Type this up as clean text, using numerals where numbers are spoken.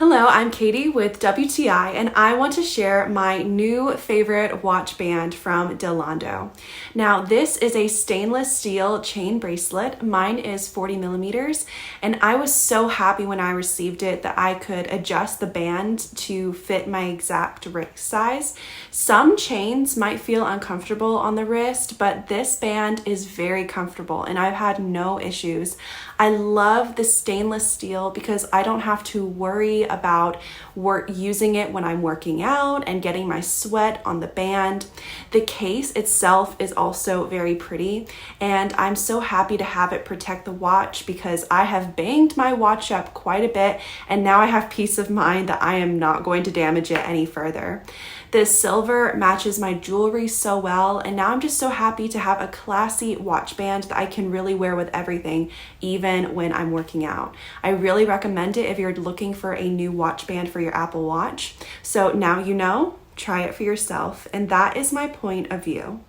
Hello, I'm Katie with WTI, and I want to share my new favorite watch band from Dilando. Now, this is a stainless steel chain bracelet. Mine is 40 millimeters, and I was so happy when I received it that I could adjust the band to fit my exact wrist size. Some chains might feel uncomfortable on the wrist, but this band is very comfortable, and I've had no issues. I love the stainless steel because I don't have to worry about using it when I'm working out and getting my sweat on the band. The case itself is also very pretty, and I'm so happy to have it protect the watch because I have banged my watch up quite a bit, and now I have peace of mind that I am not going to damage it any further. The silver matches my jewelry so well, and now I'm just so happy to have a classy watch band that I can really wear with everything, even when I'm working out. I really recommend it if you're looking for a new watch band for your Apple Watch. So now you know, try it for yourself, and that is my point of view.